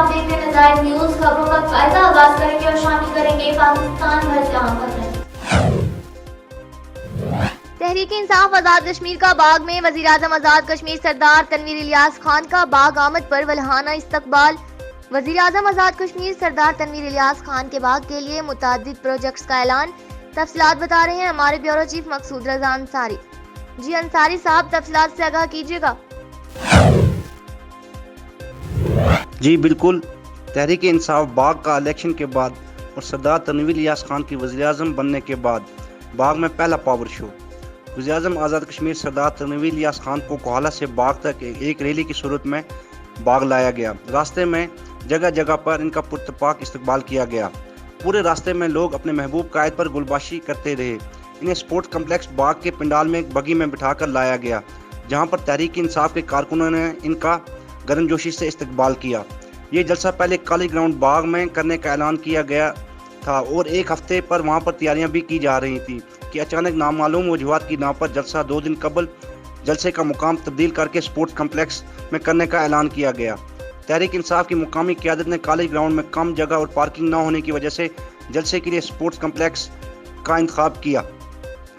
آپ دیکھ رہے ہیں نظائر نیوز، خبروں کا قاعدہ آغاز کریں گے اور شامل کریں گے پاکستان بھر سے اہم خبریں۔ تحریک انصاف آزاد کشمیر کا باغ میں وزیراعظم آزاد کشمیر سردار تنویر الیاس خان کا باغ آمد پر ولہانہ استقبال۔ وزیراعظم آزاد کشمیر سردار تنویر الیاس خان کے باغ کے لیے متعدد پروجیکٹس کا اعلان۔ تفصیلات بتا رہے ہیں ہمارے بیورو چیف مقصود رضا انصاری۔ جی انصاری صاحب، تفصیلات سے آگاہ کیجیے گا۔ جی بالکل، تحریک انصاف باغ کا الیکشن کے بعد اور سردار تنویر الیاس خان کی وزیراعظم بننے کے بعد باغ میں پہلا پاور شو۔ وزیراعظم آزاد کشمیر سردار تنویر الیاس خان کو کوہالہ سے باغ تک ایک ریلی کی صورت میں باغ لایا گیا۔ راستے میں جگہ جگہ پر ان کا پرتپاک استقبال کیا گیا۔ پورے راستے میں لوگ اپنے محبوب قائد پر گلباشی کرتے رہے۔ انہیں سپورٹس کمپلیکس باغ کے پنڈال میں ایک بگی میں بٹھا کر لایا گیا، جہاں پر تحریک انصاف کے کارکنوں نے ان کا گرمجوشی سے استقبال کیا۔ یہ جلسہ پہلے کالج گراؤنڈ باغ میں کرنے کا اعلان کیا گیا تھا اور ایک ہفتے پر وہاں پر تیاریاں بھی کی جا رہی تھیں کہ اچانک نامعلوم وجوہات کی بنا پر جلسہ 2 دن قبل جلسے کا مقام تبدیل کر کے سپورٹس کمپلیکس میں کرنے کا اعلان کیا گیا۔ تحریک انصاف کی مقامی قیادت نے کالج گراؤنڈ میں کم جگہ اور پارکنگ نہ ہونے کی وجہ سے جلسے کے لیے سپورٹس کمپلیکس کا انتخاب کیا۔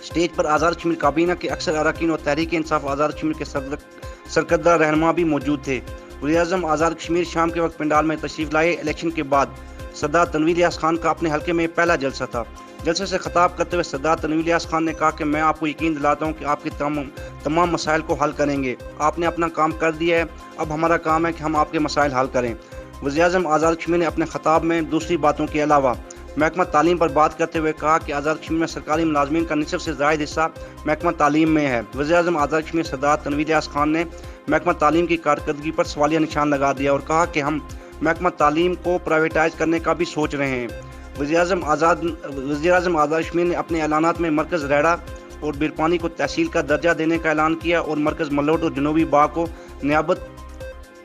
اسٹیج پر آزاد کشمیر کابینہ کے اکثر اراکین اور تحریک انصاف آزاد کشمیر کے سرکردہ رہنما بھی موجود تھے۔ وزیراعظم آزاد کشمیر شام کے وقت پنڈال میں تشریف لائے۔ الیکشن کے بعد سردار تنویر الیاس خان کا اپنے حلقے میں پہلا جلسہ تھا۔ جلسے سے خطاب کرتے ہوئے سردار تنویر الیاس خان نے کہا کہ میں آپ کو یقین دلاتا ہوں کہ آپ کے تمام مسائل کو حل کریں گے۔ آپ نے اپنا کام کر دیا ہے، اب ہمارا کام ہے کہ ہم آپ کے مسائل حل کریں۔ وزیراعظم آزاد کشمیر نے اپنے خطاب میں دوسری باتوں کے علاوہ محکمہ تعلیم پر بات کرتے ہوئے کہا کہ آزاد کشمیر میں سرکاری ملازمین کا نصف سے زائد حصہ محکمہ تعلیم میں ہے۔ وزیراعظم آزاد کشمیر سردار تنویر الیاس خان نے محکمہ تعلیم کی کارکردگی پر سوالیہ نشان لگا دیا اور کہا کہ ہم محکمہ تعلیم کو پرائیویٹائز کرنے کا بھی سوچ رہے ہیں۔ وزیراعظم آزاد کشمیر نے اپنے اعلانات میں مرکز ریڑہ اور بیرپانی کو تحصیل کا درجہ دینے کا اعلان کیا اور مرکز ملوٹ اور جنوبی باغ کو نیابت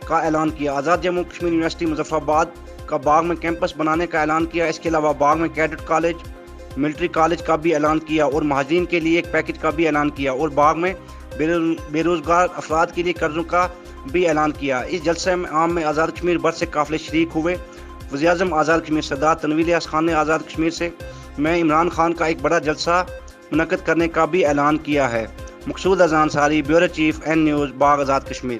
کا اعلان کیا۔ آزاد جموں کشمیر یونیورسٹی مظفر آباد کا باغ میں کیمپس بنانے کا اعلان کیا۔ اس کے علاوہ باغ میں کیڈٹ کالج، ملٹری کالج کا بھی اعلان کیا اور مہاجرین کے لیے ایک پیکج کا بھی اعلان کیا اور باغ میں بے روزگار افراد کے لیے قرضوں کا بھی اعلان کیا۔ اس جلسے عام میں آزاد کشمیر بھر سے قافلے شریک ہوئے۔ وزیراعظم آزاد کشمیر سردار تنویر الیاس خان نے آزاد کشمیر سے میں عمران خان کا ایک بڑا جلسہ منعقد کرنے کا بھی اعلان کیا ہے۔ Maqsood Raza Ansari, bureau chief N news, Bagh Azad Kashmir.